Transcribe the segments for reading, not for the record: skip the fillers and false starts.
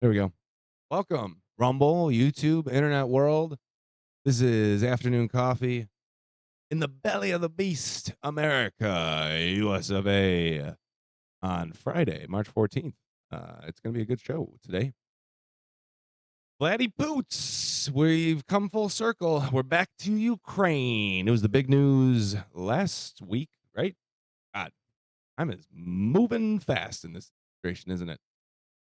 There we go. Welcome, Rumble, YouTube, Internet world. This is Afternoon Coffee in the belly of the beast, America, US of A, on Friday, March 14th. It's going to be a good show today. Vladdy Poots, we've come full circle. We're back to Ukraine. It was the big news last week, right? God, time is moving fast in this situation, isn't it?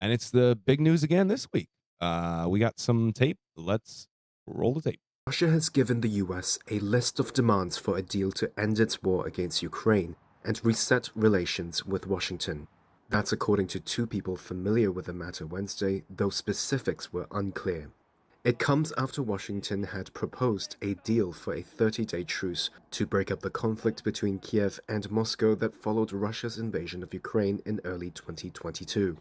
And it's the big news again this week. We got some tape. Let's roll the tape. Russia has given the US a list of demands for a deal to end its war against Ukraine and reset relations with Washington. That's according to two people familiar with the matter Wednesday, though specifics were unclear. It comes after Washington had proposed a deal for a 30-day truce to break up the conflict between Kiev and Moscow that followed Russia's invasion of Ukraine in early 2022.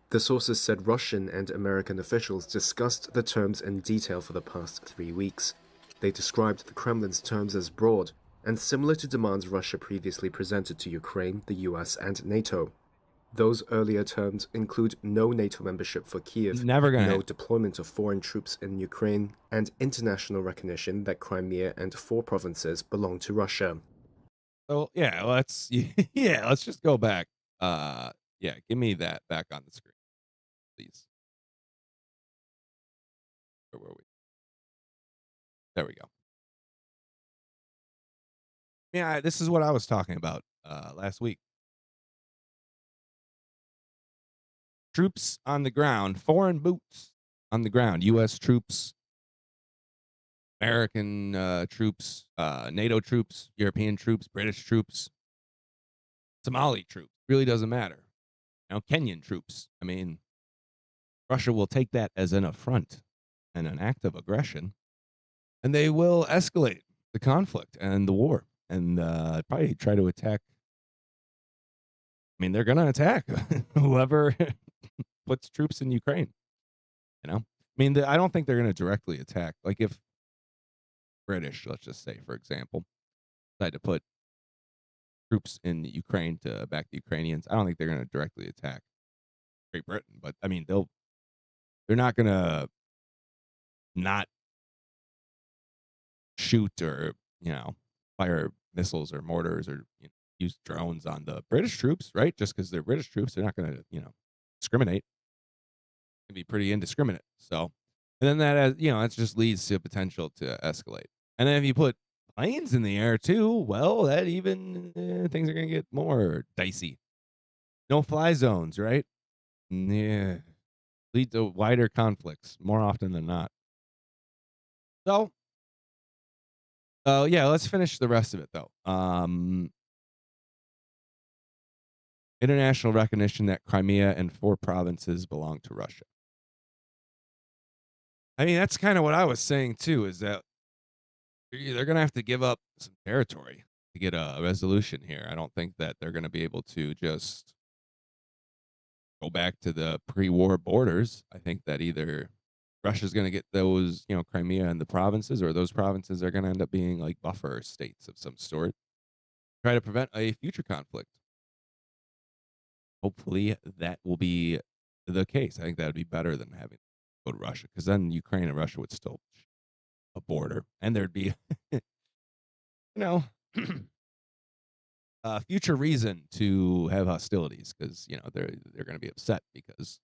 The sources said Russian and American officials discussed the terms in detail for the past 3 weeks. They described the Kremlin's terms as broad and similar to demands Russia previously presented to Ukraine, the US, and NATO. Those earlier terms include no NATO membership for Kiev, Never gonna no happen. deployment of foreign troops in Ukraine, and international recognition that Crimea and 4 provinces belong to Russia. So yeah, let's let's just go back. Yeah, give me that back on the screen, please. Where were we? There we go. Yeah, this is what I was talking about last week. Troops on the ground, foreign boots on the ground, U.S. troops, American troops, NATO troops, European troops, British troops, Somali troops. Really doesn't matter. Kenyan troops. I mean, Russia will take that as an affront and an act of aggression, and they will escalate the conflict and the war, and probably try to attack. I mean, they're going to attack whoever puts troops in Ukraine. I mean, I don't think they're going to directly attack. Like if British, let's just say, for example, decide to put troops in Ukraine to back the Ukrainians, I don't think they're going to directly attack Great Britain. But I mean, they're not going to not shoot or fire missiles or mortars or use drones on the British troops, right? Just because they're British troops, they're not going to discriminate. It can be pretty indiscriminate. So, and then that it just leads to potential to escalate. And then if you put planes in the air too, well, that even things are going to get more dicey. No fly zones, right? Yeah, lead to wider conflicts more often than not. So, yeah, let's finish the rest of it though. International recognition that Crimea and 4 provinces belong to Russia. I mean, that's kind of what I was saying too, is that they're going to have to give up some territory to get a resolution here. I don't think that they're going to be able to just go back to the pre-war borders. I think that either Russia's going to get those, Crimea and the provinces, or those provinces are going to end up being like buffer states of some sort. Try to prevent a future conflict. Hopefully that will be the case. I think that would be better than having to go to Russia, because then Ukraine and Russia would still a border, and there'd be, you know, a future reason to have hostilities, because they're going to be upset because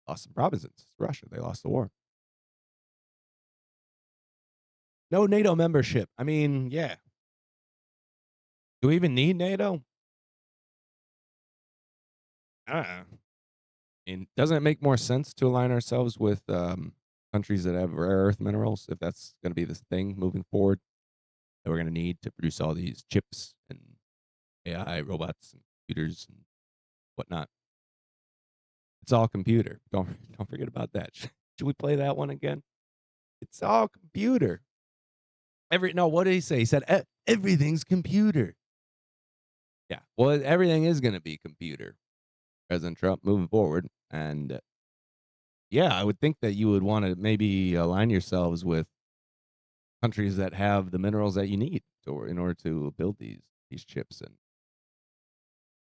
lost some provinces. It's Russia, they lost the war. No NATO membership. I mean, yeah. Do we even need NATO? I don't know. I mean, doesn't it make more sense to align ourselves with countries that have rare earth minerals, if that's going to be the thing moving forward that we're going to need to produce all these chips and AI robots and computers and whatnot? It's all computer. Don't forget about that. Should we play that one again? It's all computer. No, what did he say? He said everything's computer. Yeah. Well, everything is going to be computer, President Trump, moving forward. And yeah, I would think that you would want to maybe align yourselves with countries that have the minerals that you need in order to build these chips and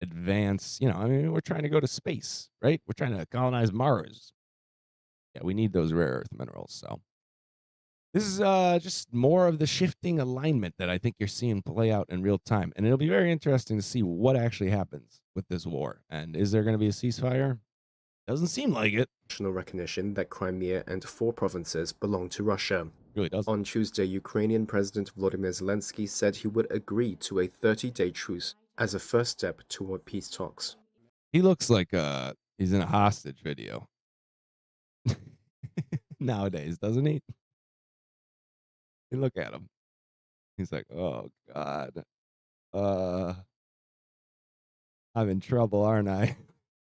advance, I mean, we're trying to go to space, right? We're trying to colonize Mars. Yeah, we need those rare earth minerals. So this is just more of the shifting alignment that I think you're seeing play out in real time. And it'll be very interesting to see what actually happens with this war. And is there going to be a ceasefire? Doesn't seem like it. National recognition that Crimea and 4 provinces belong to Russia. Really doesn't. On Tuesday, Ukrainian President Volodymyr Zelensky said he would agree to a 30-day truce as a first step toward peace talks. He looks like he's in a hostage video nowadays, doesn't he? You look at him. He's like, "Oh God, uh, I'm in trouble, aren't I?"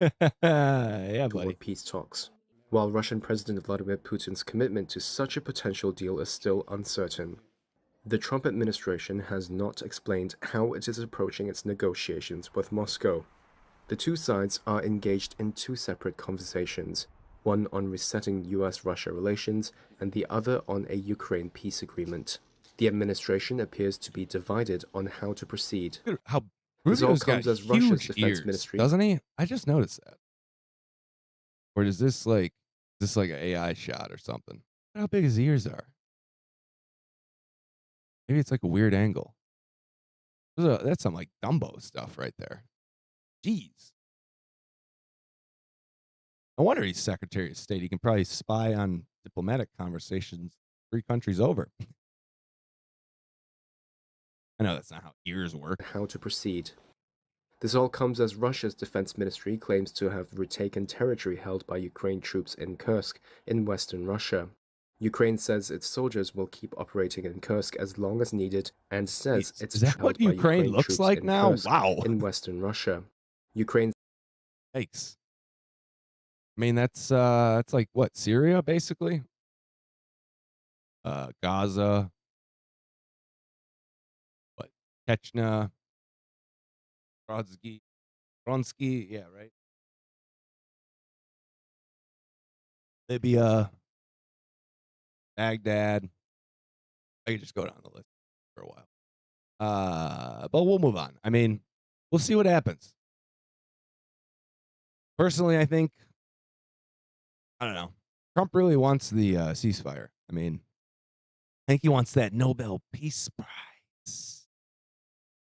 Yeah, buddy. Toward peace talks, while Russian President Vladimir Putin's commitment to such a potential deal is still uncertain. The Trump administration has not explained how it is approaching its negotiations with Moscow. The two sides are engaged in 2 separate conversations, one on resetting US-Russia relations and the other on a Ukraine peace agreement. The administration appears to be divided on how to proceed. Look at how This all Rubio's got comes as Russia's huge defense ears, ministry doesn't he? I just noticed that. Or is this like an AI shot or something? Look at how big his ears are. Maybe it's like a weird angle. That's some like Dumbo stuff right there. Jeez. No wonder he's Secretary of State. He can probably spy on diplomatic conversations 3 countries over. I know that's not how ears work. how to proceed. This all comes as Russia's defense ministry claims to have retaken territory held by Ukraine troops in Kursk in western Russia. Ukraine says its soldiers will keep operating in Kursk as long as needed and says Jeez, it's is that held what by Ukraine Ukraine looks troops like in now? Kursk Wow. in western Russia. Ukraine Yikes. I mean, that's like what, Syria basically? Gaza, what, Chechnya, Bronsky, yeah, right. Libya, Baghdad. I could just go down the list for a while. But we'll move on. I mean, we'll see what happens. Personally, I don't know. Trump really wants the ceasefire. I mean, I think he wants that Nobel Peace Prize.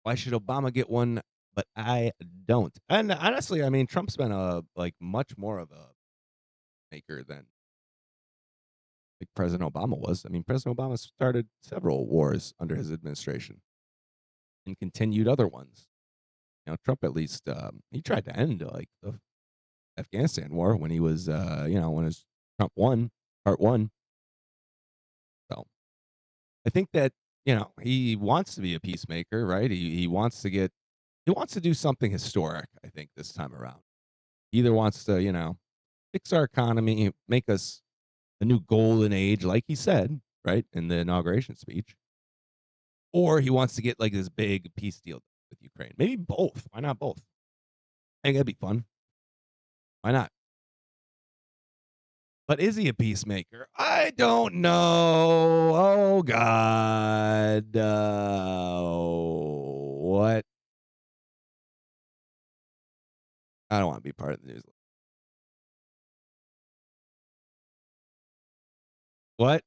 Why should Obama get one, but I don't? And honestly, I mean, Trump's been much more of a maker than like President Obama was. I mean, President Obama started several wars under his administration and continued other ones. Trump at least he tried to end like the Afghanistan war when he was when his Trump won part one. So I think that he wants to be a peacemaker, right? He wants to do something historic. I think this time around, he either wants to fix our economy, make us a new golden age, like he said, right in the inauguration speech, or he wants to get like this big peace deal with Ukraine. Maybe both. Why not both? I think that'd be fun. Why not? But is he a peacemaker? I don't know. Oh God. What? I don't want to be part of the news. What?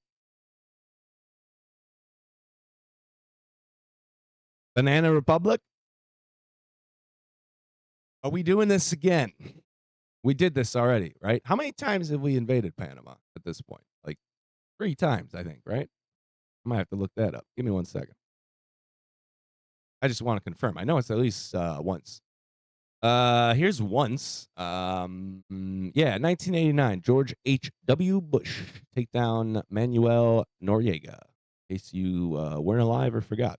Banana Republic? Are we doing this again? We did this already, right? How many times have we invaded Panama at this point? Like 3 times, I think, right? I might have to look that up. Give me 1 second. I just want to confirm. I know it's at least once. Here's once. Yeah, 1989. George H.W. Bush take down Manuel Noriega. In case you weren't alive or forgot.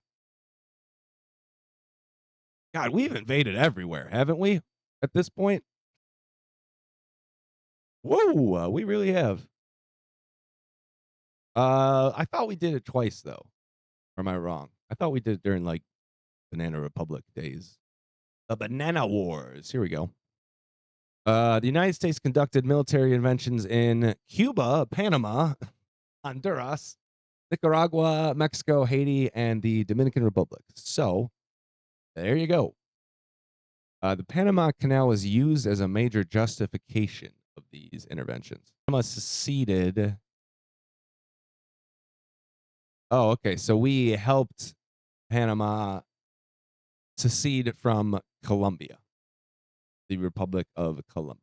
God, we've invaded everywhere, haven't we? At this point. Whoa, we really have. I thought we did it twice though. Or am I wrong? I thought we did it during like Banana Republic days. The Banana Wars. Here we go. The United States conducted military interventions in Cuba, Panama, Honduras, Nicaragua, Mexico, Haiti, and the Dominican Republic. So there you go. The Panama Canal was used as a major justification of these interventions. Panama seceded. Oh, okay. So we helped Panama secede from Colombia, the Republic of Colombia.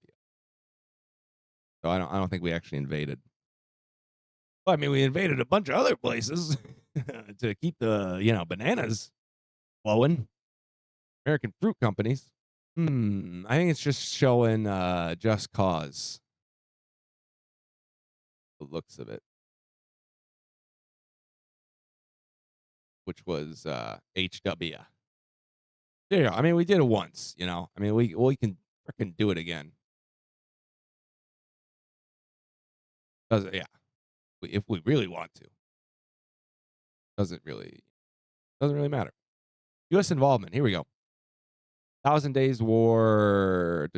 So I don't think we actually invaded. Well, I mean, we invaded a bunch of other places to keep the bananas flowing. American fruit companies. I think it's just showing just cause. The looks of it, which was HW. Yeah, I mean, we did it once. I mean, we can freaking do it again. Yeah, if we really want to, doesn't really doesn't really matter. U.S. involvement. Here we go. Thousand Days War.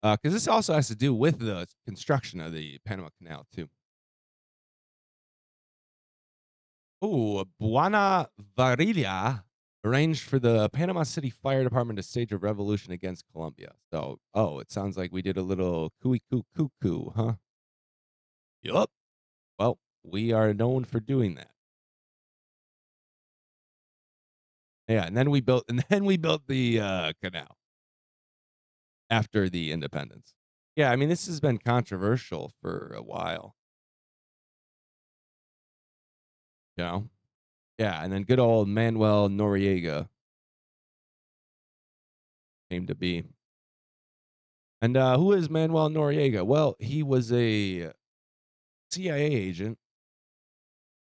Because this also has to do with the construction of the Panama Canal too. Oh, Buena Varilla arranged for the Panama City Fire Department to stage a revolution against Colombia. So, it sounds like we did a little cooey coo cuckoo, huh? Yup. Well, we are known for doing that. Yeah, and then we built the canal after the independence. Yeah, I mean this has been controversial for a while. You know? Yeah, and then good old Manuel Noriega came to be. And who is Manuel Noriega? Well, he was a CIA agent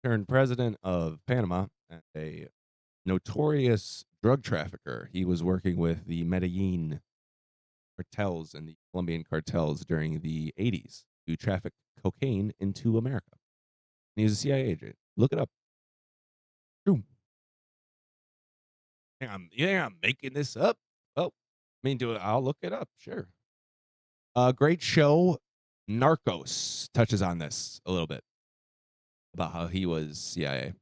turned president of Panama and a notorious drug trafficker. He was working with the Medellin cartels and the Colombian cartels during the 80s to traffic cocaine into America. And he was a CIA agent. Look it up. True. I'm making this up. Well, I mean, I'll look it up. Sure. Great show. Narcos touches on this a little bit about how he was CIA.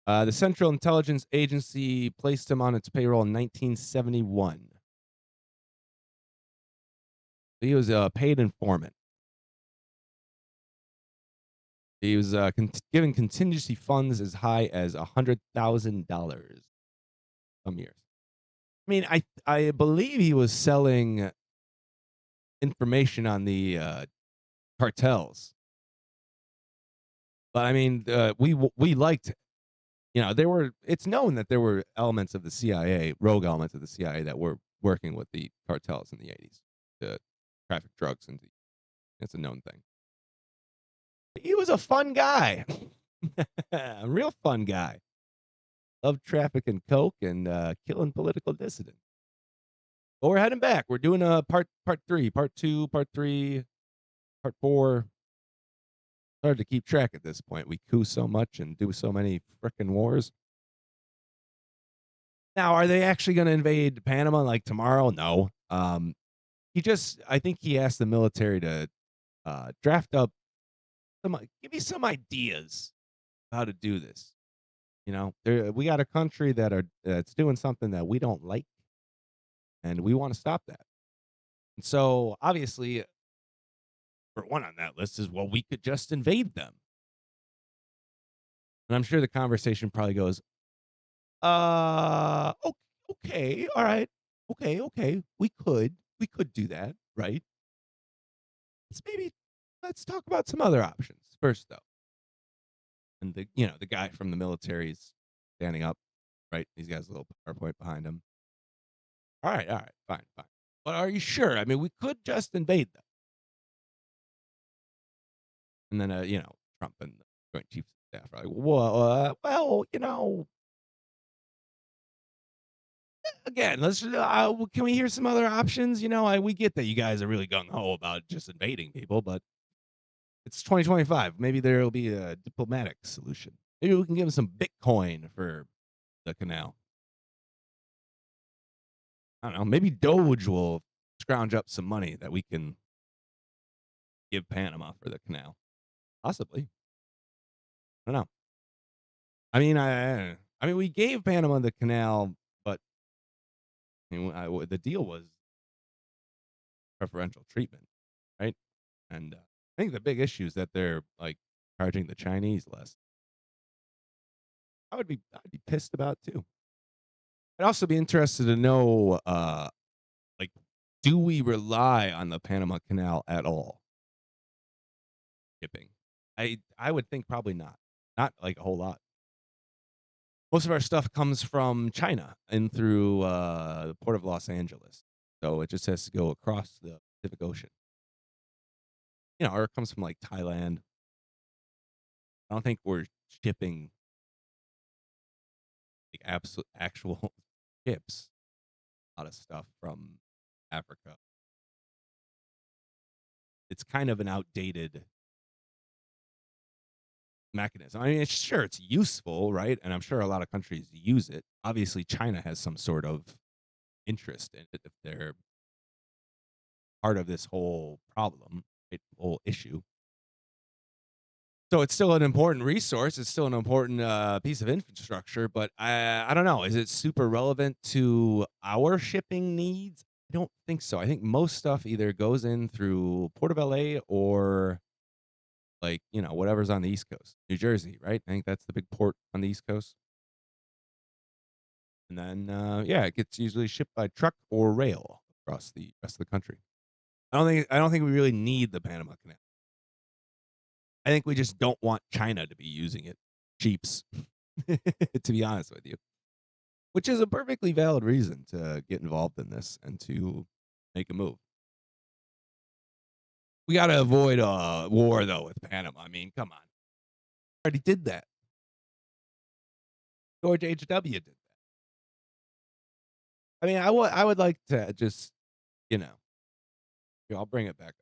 The Central Intelligence Agency placed him on its payroll in 1971. He was a paid informant. He was given contingency funds as high as $100,000 some years. I mean, I believe he was selling information on the cartels, but I mean, we liked. There were. It's known that there were elements of the CIA, rogue elements of the CIA, that were working with the cartels in the 80s to traffic drugs, and it's a known thing. He was a fun guy, a real fun guy. Loved trafficking coke and killing political dissidents. But we're heading back. We're doing a part three, part two, part three, part four. Hard to keep track at this point. We coup so much and do so many frickin' wars. Now, are they actually going to invade Panama like tomorrow? No. I think he asked the military to draft up give me some ideas how to do this. We got a country that's doing something that we don't like, and we want to stop that. And so, obviously, for one on that list is, well, we could just invade them. And I'm sure the conversation probably goes, okay, all right, okay, we could do that, right? Let's talk about some other options first, though. And the guy from the military is standing up, right? He's got his little PowerPoint behind him. All right, fine. But are you sure? I mean, we could just invade them. And then, Trump and the Joint Chiefs of Staff are like, well, again, can we hear some other options? We get that you guys are really gung ho about just invading people, but it's 2025. Maybe there will be a diplomatic solution. Maybe we can give them some Bitcoin for the canal. I don't know. Maybe Doge will scrounge up some money that we can give Panama for the canal. Possibly. I don't know. I mean, we gave Panama the canal, but And the deal was preferential treatment, right? And I think the big issue is that they're like charging the Chinese less. I'd be pissed about too. I'd also be interested to know, like, do we rely on the Panama Canal at all? Shipping. I would think probably not. Not like a whole lot. Most of our stuff comes from China and through the port of Los Angeles. So it just has to go across the Pacific Ocean. Or it comes from like Thailand. I don't think we're shipping like actual ships, a lot of stuff from Africa. It's kind of an outdated mechanism. I mean, it's useful, right? And I'm sure a lot of countries use it. Obviously, China has some sort of interest in it if they're part of this whole problem, right? Whole issue. So it's still an important resource. It's still an important piece of infrastructure, but I don't know. Is it super relevant to our shipping needs? I don't think so. I think most stuff either goes in through Port of LA or like whatever's on the East Coast, New Jersey, right? I think that's the big port on the East Coast. And then yeah, it gets usually shipped by truck or rail across the rest of the country. I don't think we really need the Panama Canal. I think we just don't want China to be using it. Cheaps, to be honest with you, which is a perfectly valid reason to get involved in this and to make a move. We got to avoid a war though with Panama. I mean, come on, already did that. George H.W. did that. I mean, I would like to just you know, here, I'll bring it back up.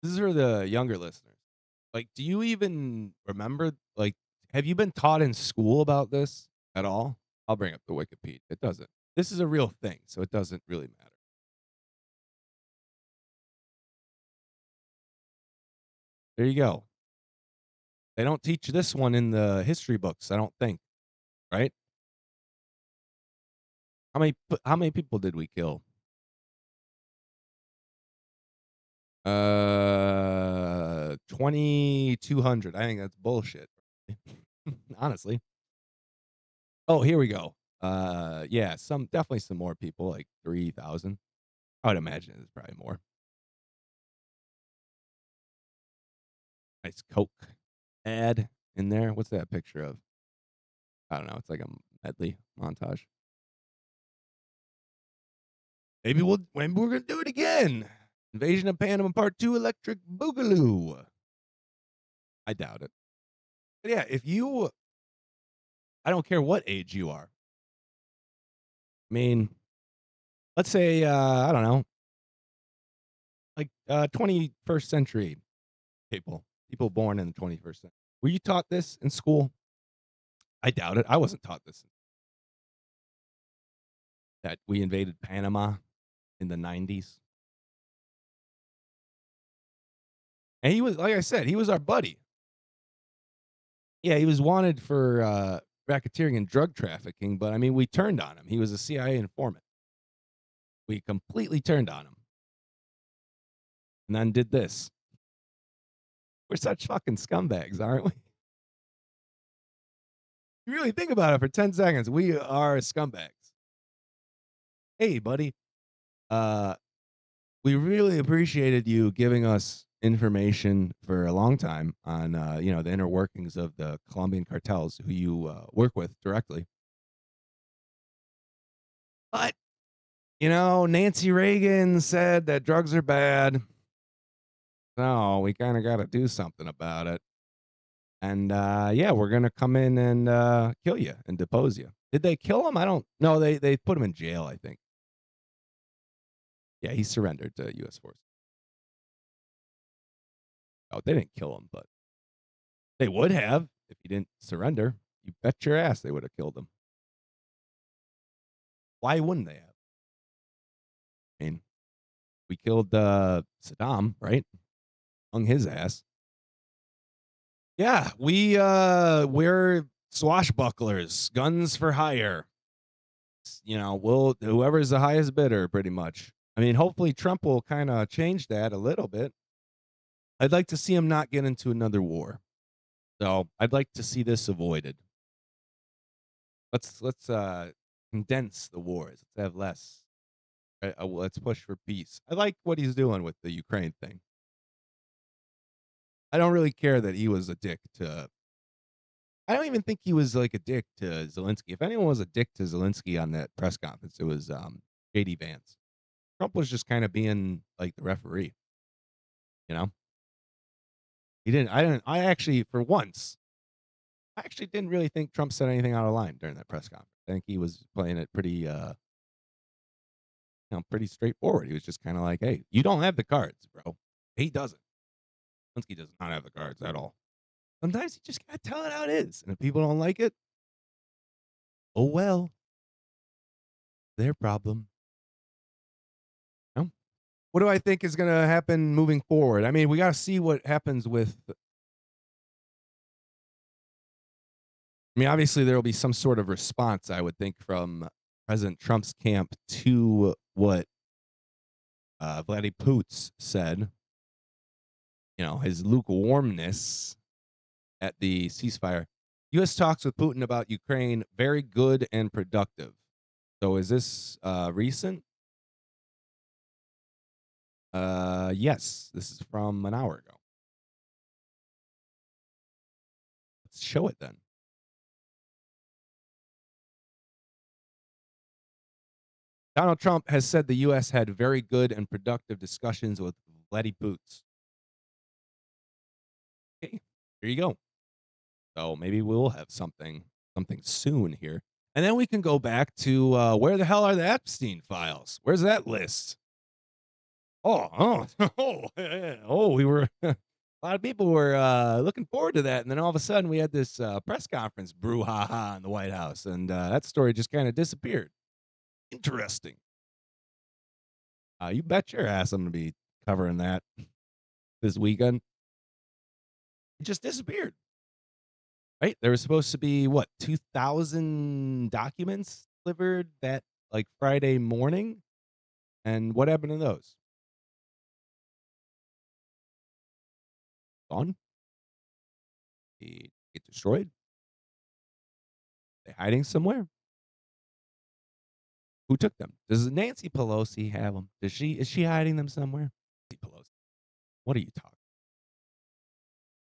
This is for the younger listeners. Like, do you even remember? Like, have you been taught in school about this at all? I'll bring up the Wikipedia. It doesn't. This is a real thing, so it doesn't really matter. There you go. They don't teach this one in the history books, I don't think, right? How many people did we kill? 2,200. I think that's bullshit. Honestly. Oh, here we go. Yeah, definitely some more people, like 3,000. I would imagine it's probably more. Nice Coke ad in there. What's that picture of? I don't know. It's like a medley montage. Maybe we're gonna do it again. Invasion of Panama Part 2 Electric Boogaloo. I doubt it. But yeah, I don't care what age you are. I mean, let's say, I don't know, like 21st century people born in the 21st century. Were you taught this in school? I doubt it. I wasn't taught this. That we invaded Panama in the 90s. And he was, like I said, he was our buddy. Yeah, he was wanted for racketeering and drug trafficking, but I mean, we turned on him. He was a CIA informant. We completely turned on him and then did this. We're such fucking scumbags, aren't we? You really think about it for 10 seconds. We are scumbags. Hey, buddy. Uh, we really appreciated you giving us information for a long time on, the inner workings of the Colombian cartels who you work with directly. But, Nancy Reagan said that drugs are bad. So we kind of got to do something about it. And yeah, we're gonna come in and kill you and depose you. Did they kill him? I don't know. They put him in jail, I think. Yeah, he surrendered to U.S. forces. Oh, they didn't kill him, but they would have if he didn't surrender. You bet your ass they would have killed him. Why wouldn't they have? I mean, we killed Saddam, right? Hung his ass. Yeah, we're swashbucklers, guns for hire. whoever's the highest bidder, pretty much. I mean, hopefully Trump will kind of change that a little bit. I'd like to see him not get into another war. So I'd like to see this avoided. Let's condense the wars. Let's have less. Let's push for peace. I like what he's doing with the Ukraine thing. I don't really care that he was a dick to. I don't even think he was like a dick to Zelensky. If anyone was a dick to Zelensky on that press conference, it was JD Vance. Trump was just kind of being like the referee. You know, he didn't. I didn't. I actually, for once, I actually didn't really think Trump said anything out of line during that press conference. I think he was playing it pretty straightforward. He was just kind of like, "Hey, you don't have the cards, bro." He doesn't. Zelensky does not have the cards at all. Sometimes you just gotta tell it how it is, and if people don't like it, oh well, their problem. You know? What do I think is gonna happen moving forward? I mean, we gotta see what happens with. I mean, obviously there will be some sort of response, I would think, from President Trump's camp to what Vladdy Poots said. His lukewarmness at the ceasefire. U.S. talks with Putin about Ukraine very good and productive. So is this recent? Yes, this is from an hour ago. Let's show it then. Donald Trump has said the U.S. had very good and productive discussions with Vladdy Poots. Okay, there you go. So maybe we'll have something soon here. And then we can go back to where the hell are the Epstein files? Where's that list? We were a lot of people were looking forward to that, and then all of a sudden we had this press conference brouhaha in the White House, and that story just kind of disappeared. Interesting. You bet your ass I'm gonna be covering that this weekend. It just disappeared. Right? There was supposed to be what 2,000 documents delivered that like Friday morning, and what happened to those? Gone? They get destroyed? They hiding somewhere? Who took them? Does Nancy Pelosi have them? Is she hiding them somewhere? Nancy Pelosi. What are you talking?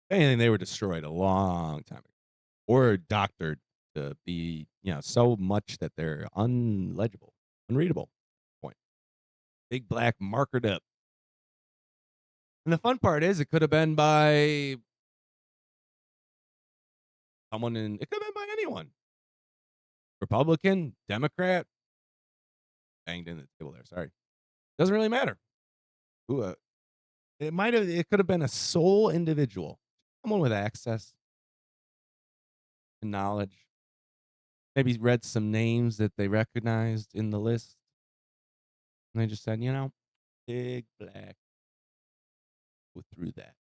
If anything, they were destroyed a long time ago, or doctored to be, so much that they're unlegible, unreadable. Point. Big black markered up. And the fun part is, it could have been by someone in. It could have been by anyone. Republican, Democrat. Banged in the table there. Sorry. Doesn't really matter. Who? It might have. It could have been a sole individual, someone with access and knowledge. Maybe read some names that they recognized in the list, and they just said, big black, go through that.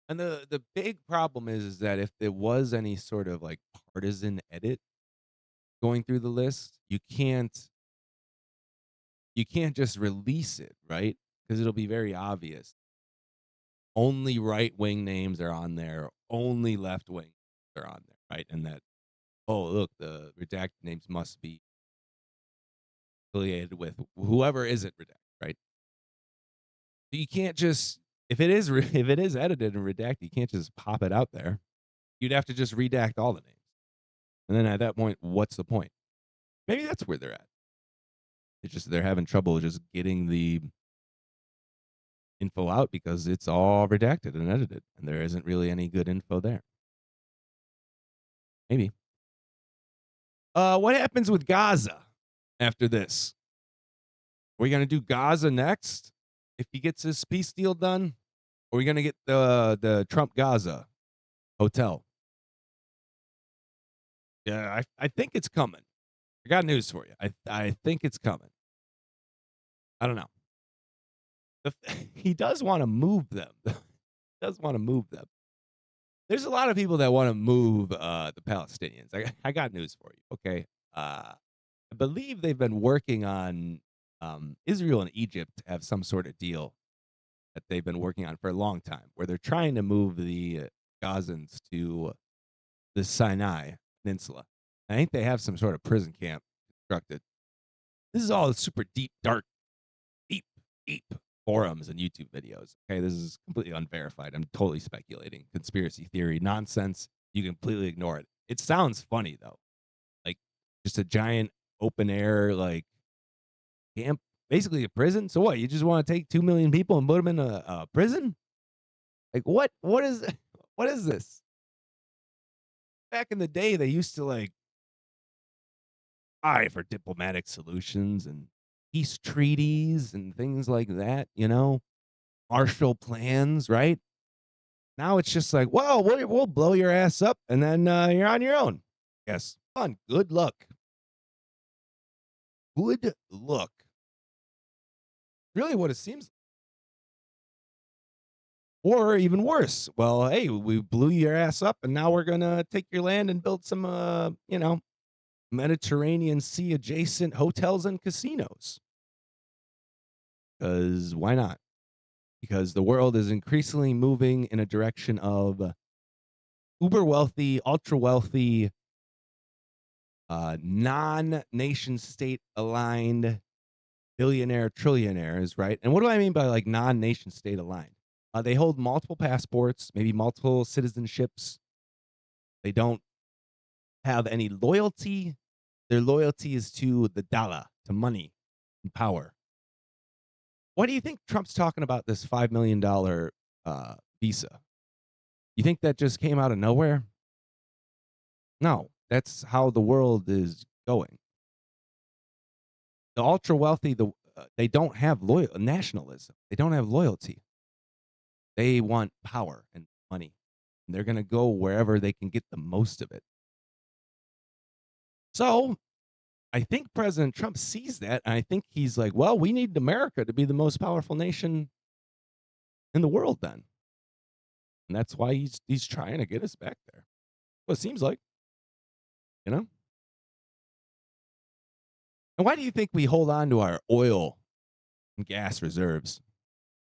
And the big problem is that if there was any sort of like partisan edit going through the list, you can't just release it, right? Because it'll be very obvious. Only right wing names are on there. Only left wing are on there, right? And that, oh look, the redacted names must be affiliated with whoever isn't redacted, right? You can't just if it is if it is edited and redacted, you can't just pop it out there. You'd have to just redact all the names, and then at that point, what's the point? Maybe that's where they're at. It's just they're having trouble just getting the info out because it's all redacted and edited, and there isn't really any good info there. Maybe. What happens with Gaza after this? Are we gonna do Gaza next if he gets his peace deal done? Or are we gonna get the Trump Gaza hotel? Yeah, I think it's coming. I got news for you. I think it's coming. I don't know. He does want to move them. He does want to move them. There's a lot of people that want to move the Palestinians. I got news for you. Okay, I believe they've been working on Israel and Egypt have some sort of deal that they've been working on for a long time, where they're trying to move the Gazans to the Sinai Peninsula. I think they have some sort of prison camp constructed. This is all super deep, dark, deep, deep forums and YouTube videos. Okay, this is completely unverified. I'm totally speculating. Conspiracy theory nonsense. You completely ignore it. It sounds funny though, like just a giant open air like camp, basically a prison. So what? You just want to take 2 million people and put them in a prison? Like what? What is what is this? Back in the day, they used to like eye for diplomatic solutions and peace treaties and things like that. Marshall plans, right? Now it's just like, well, we'll blow your ass up, and then you're on your own. Yes, fun. Good luck. Good luck. Really, what it seems, or even worse. Well, hey, we blew your ass up, and now we're gonna take your land and build some, Mediterranean Sea adjacent hotels and casinos. Because why not? Because the world is increasingly moving in a direction of uber wealthy, ultra wealthy, non nation state aligned billionaire trillionaires, right? And what do I mean by like non nation state aligned? They hold multiple passports, maybe multiple citizenships. They don't have any loyalty. Their loyalty is to the dollar, to money and power. Why do you think Trump's talking about this $5 million visa? You think that just came out of nowhere? No, that's how the world is going. The ultra wealthy, they don't have loyal nationalism. They don't have loyalty. They want power and money. And they're going to go wherever they can get the most of it. So I think President Trump sees that. And I think he's like, well, we need America to be the most powerful nation in the world then. And that's why he's trying to get us back there. Well, it seems like, you know? And why do you think we hold on to our oil and gas reserves?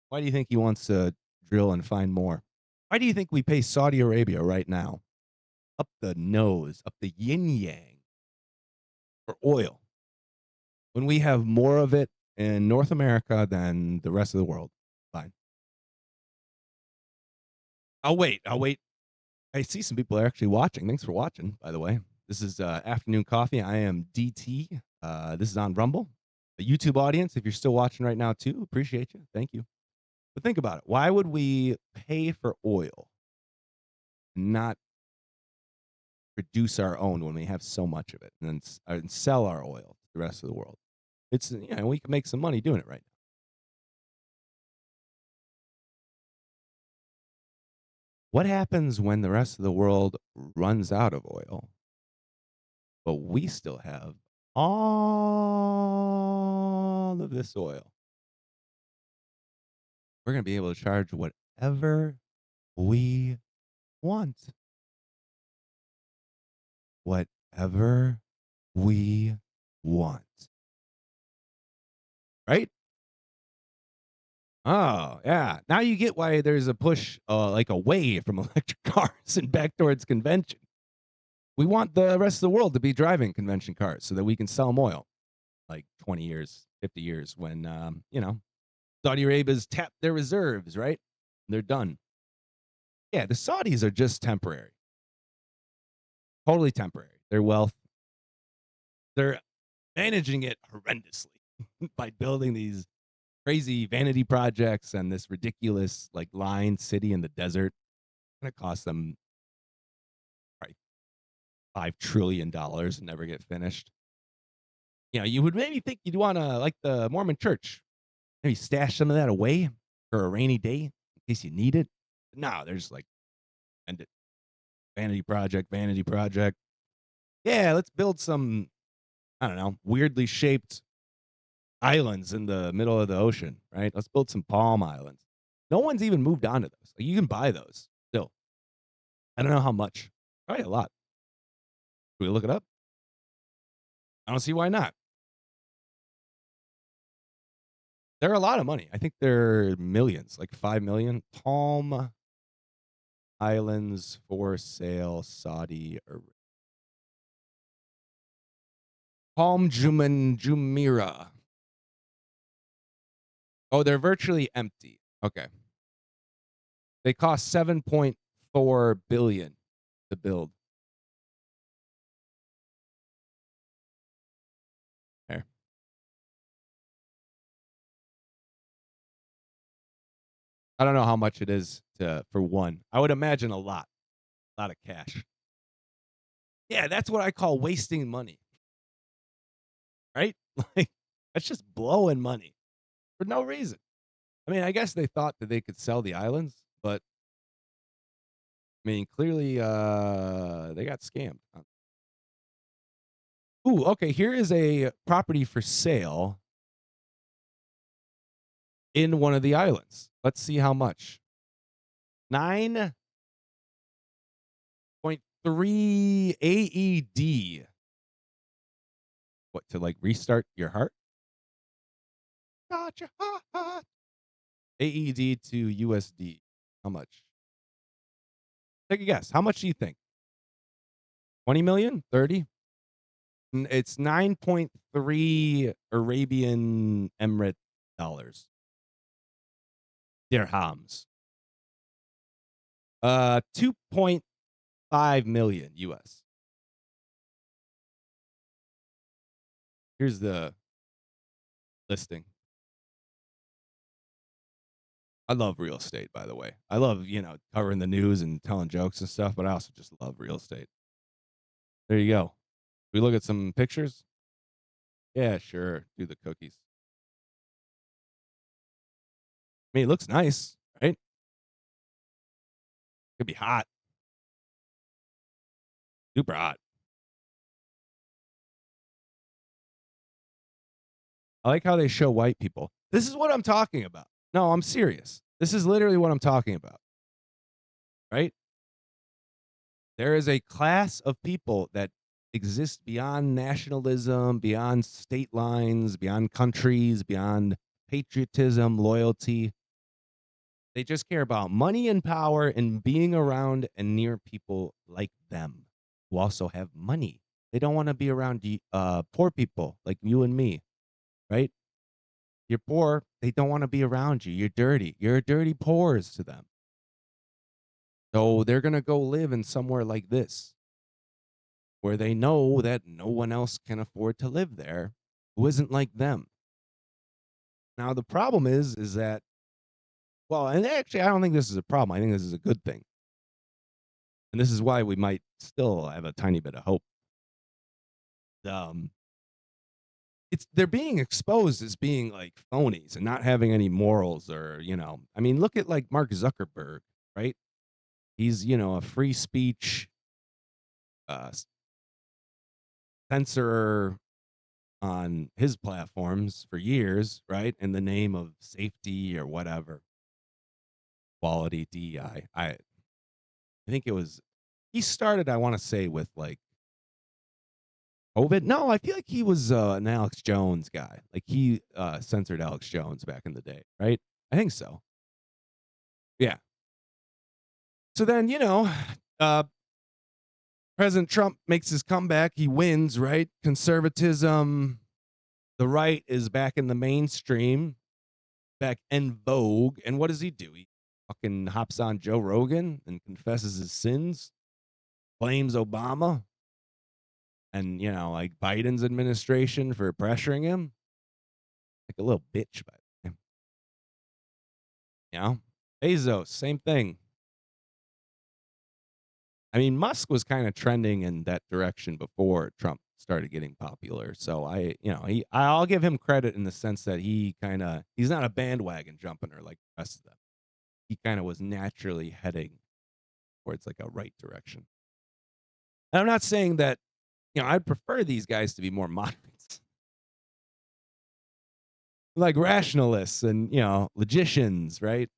Why do you think he wants to drill and find more? Why do you think we pay Saudi Arabia right now up the nose, up the yin yang for oil when we have more of it in North America than the rest of the world? Fine. I'll wait. I'll wait. I see some people are actually watching. Thanks for watching, by the way. This is Afternoon Coffee. I am DT. This is on Rumble. The YouTube audience, if you're still watching right now, too, appreciate you. Thank you. But think about it. Why would we pay for oil, not produce our own when we have so much of it, and then and sell our oil to the rest of the world? It's we can make some money doing it right now. What happens when the rest of the world runs out of oil, but we still have all of this oil? We're going to be able to charge whatever we want. Whatever we want. Right? Oh, yeah. Now you get why there's a push like away from electric cars and back towards convention. We want the rest of the world to be driving convention cars so that we can sell them oil like 20 years, 50 years when, Saudi Arabia's tapped their reserves, right? They're done. Yeah, the Saudis are just temporary. Totally temporary. Their wealth, they're managing it horrendously by building these crazy vanity projects and this ridiculous like lined city in the desert. It's gonna cost them probably $5 trillion and never get finished. You would maybe think you'd want to like the Mormon Church, maybe stash some of that away for a rainy day in case you need it. No, they're just like end it. Vanity project, vanity project. Yeah, let's build some, I don't know, weirdly shaped islands in the middle of the ocean, right? Let's build some palm islands. No one's even moved on to those. Like, you can buy those still. I don't know how much. Probably a lot. Can we look it up? I don't see why not. They're a lot of money. I think they're millions, like 5 million. Palm Islands for sale, Saudi Arabia. Palm Jumeirah. Oh, they're virtually empty. Okay. They cost 7.4 billion to build. There. I don't know how much it is for one. I would imagine a lot of cash. Yeah, that's what I call wasting money, right? Like that's just blowing money for no reason. I mean, I guess they thought that they could sell the islands, but I mean, clearly they got scammed. Ooh, okay, here is a property for sale in one of the islands. Let's see how much. 9.3 AED. What, to like restart your heart? Gotcha. AED to USD. How much? Take a guess. How much do you think? 20 million? 30? It's 9.3 Arabian Emirate dollars. Dirhams. 2.5 million US. Here's the listing. I love real estate, by the way. I love, covering the news and telling jokes and stuff, but I also just love real estate. There you go. We look at some pictures. Yeah, sure. Do the cookies. I mean, it looks nice, right? Could be hot, super hot. I like how they show white people. This is what I'm talking about. No, I'm serious. This is literally what I'm talking about, right? There is a class of people that exist beyond nationalism, beyond state lines, beyond countries, beyond patriotism, loyalty. They just care about money and power and being around and near people like them who also have money. They don't want to be around poor people like you and me, right? You're poor. They don't want to be around you. You're dirty. You're dirty pores to them. So they're going to go live in somewhere like this where they know that no one else can afford to live there who isn't like them. Now, the problem is that, well, and actually, I don't think this is a problem. I think this is a good thing. And this is why we might still have a tiny bit of hope. Um, they're being exposed as being like phonies and not having any morals or, I mean, look at like Mark Zuckerberg, right? He's, a free speech uh, censorer on his platforms for years, right? In the name of safety or whatever, quality, DEI. I think it was, he started, I want to say, with like COVID. No, I feel like he was an Alex Jones guy. Like he censored Alex Jones back in the day, right? I think so. Yeah. So then, uh, President Trump makes his comeback. He wins, right? Conservatism, the right is back in the mainstream, back in vogue. And what does he do? He fucking hops on Joe Rogan and confesses his sins, blames Obama and, like Biden's administration for pressuring him. Like a little bitch, by the way. Bezos, same thing. I mean, Musk was kind of trending in that direction before Trump started getting popular. So I'll give him credit in the sense that he's not a bandwagon jumper like the rest of them. He kind of was naturally heading towards like a right direction. And I'm not saying that, I'd prefer these guys to be more moderates, like rationalists and, logicians, right?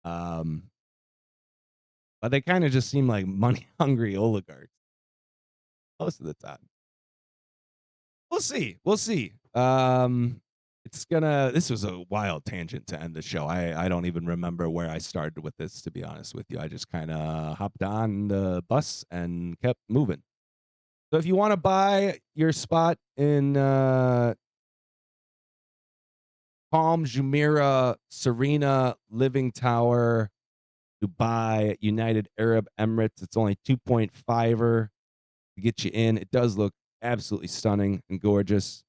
Um, but they kind of just seem like money hungry oligarchs most of the time. We'll see. We'll see. This was a wild tangent to end the show. I don't even remember where I started with this, to be honest with you. I just kind of hopped on the bus and kept moving. So if you want to buy your spot in Palm Jumeirah, Serena, Living Tower, Dubai, United Arab Emirates, it's only 2.5er to get you in. It does look absolutely stunning and gorgeous.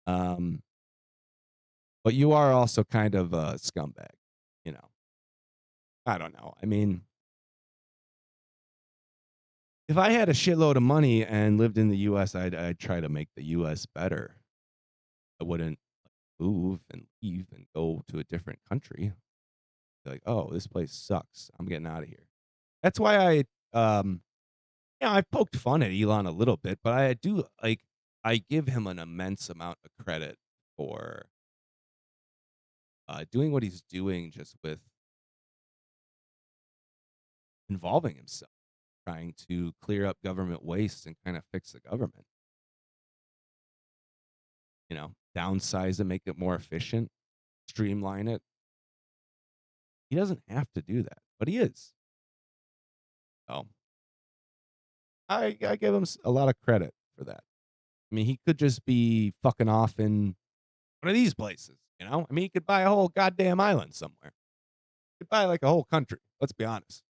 But you are also kind of a scumbag, you know. I don't know. I mean, if I had a shitload of money and lived in the US, I'd try to make the US better. I wouldn't move and leave and go to a different country. Be like, oh, this place sucks. I'm getting out of here. That's why I poked fun at Elon a little bit, but I give him an immense amount of credit for doing what he's doing just with involving himself, trying to clear up government waste and kind of fix the government. Downsize it, make it more efficient, streamline it. He doesn't have to do that, but he is. So I give him a lot of credit for that. I mean, he could just be fucking off in one of these places, I mean, he could buy a whole goddamn island somewhere. He could buy like a whole country. Let's be honest.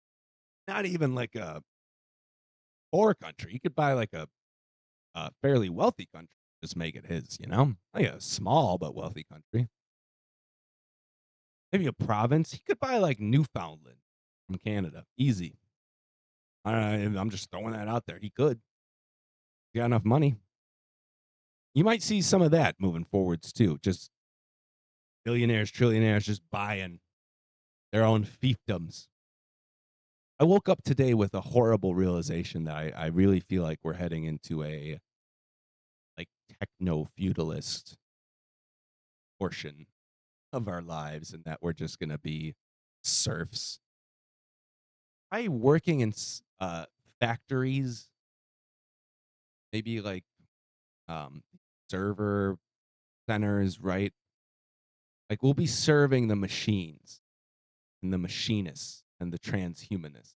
Not even like a poor country. He could buy like a fairly wealthy country, just make it his, like a small but wealthy country. Maybe a province. He could buy like Newfoundland from Canada. Easy. I'm just throwing that out there. He could. He got enough money. You might see some of that moving forwards too. Just billionaires, trillionaires just buying their own fiefdoms. I woke up today with a horrible realization that I really feel like we're heading into a like techno feudalist portion of our lives, and that we're just gonna be serfs. I working in factories, maybe like um, server centers, right? Like we'll be serving the machines and the machinists and the transhumanists.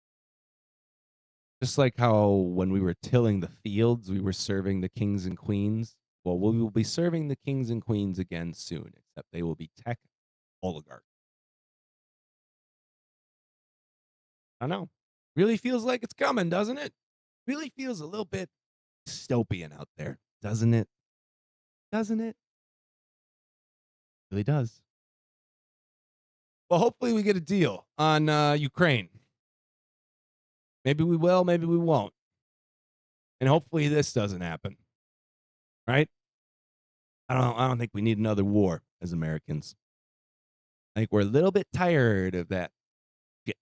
Just like how when we were tilling the fields, we were serving the kings and queens. Well, we will be serving the kings and queens again soon, except they will be tech oligarchs. I don't know. Really feels like it's coming, doesn't it? Really feels a little bit dystopian out there, doesn't it? Doesn't it? Really does. Well, hopefully we get a deal on Ukraine. Maybe we will, maybe we won't. And hopefully this doesn't happen. Right? I don't think we need another war as Americans. I think we're a little bit tired of that shit.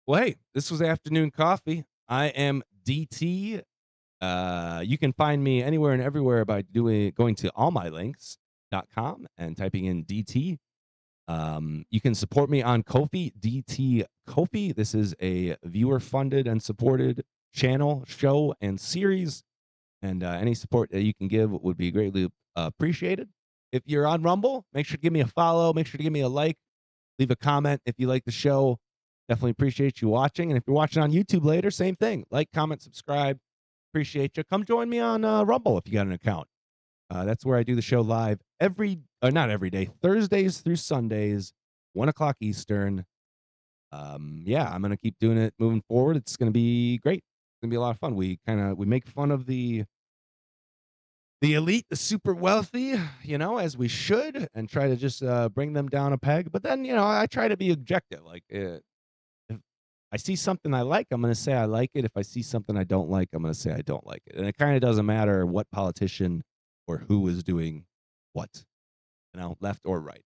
Well, hey, this was Afternoon Coffee. I am DT. You can find me anywhere and everywhere by going to allmylinks.com and typing in DT. You can support me on Ko-fi, DT Ko-fi. This is a viewer-funded and supported channel, show, and series. And any support that you can give would be greatly appreciated. If you're on Rumble, make sure to give me a follow. Make sure to give me a like. Leave a comment if you like the show. Definitely appreciate you watching. And if you're watching on YouTube later, same thing. Like, comment, subscribe. Appreciate you. Come join me on Rumble if you got an account. That's where I do the show live not every day, Thursdays through Sundays, 1:00 Eastern. Yeah, I'm gonna keep doing it moving forward. It's gonna be great. It's gonna be a lot of fun. We make fun of the elite, the super wealthy, as we should, and try to just bring them down a peg. But then, I try to be objective. Like, if I see something I like, I'm going to say I like it. If I see something I don't like, I'm going to say I don't like it. And it kind of doesn't matter what politician or who is doing what, left or right.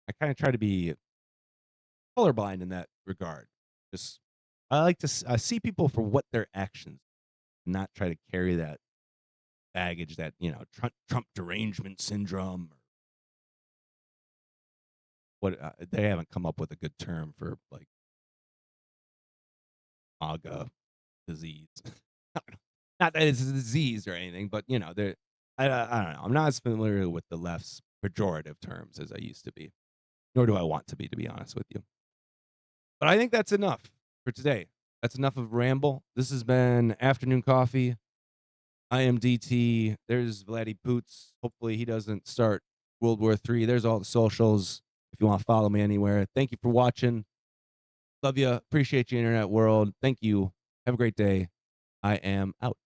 I kind of try to be colorblind in that regard. Just I like to see people for what their actions, not try to carry that baggage, that Trump derangement syndrome. Or what they haven't come up with a good term for like MAGA disease. Not that it's a disease or anything, but I don't know. I'm not as familiar with the left's pejorative terms as I used to be, nor do I want to be honest with you. But I think that's enough for today. That's enough of ramble. This has been afternoon coffee. I am DT. There's Vladdy Poots. Hopefully he doesn't start World War III. There's all the socials if you want to follow me anywhere. Thank you for watching. Love you. Appreciate you, internet world. Thank you. Have a great day. I am out.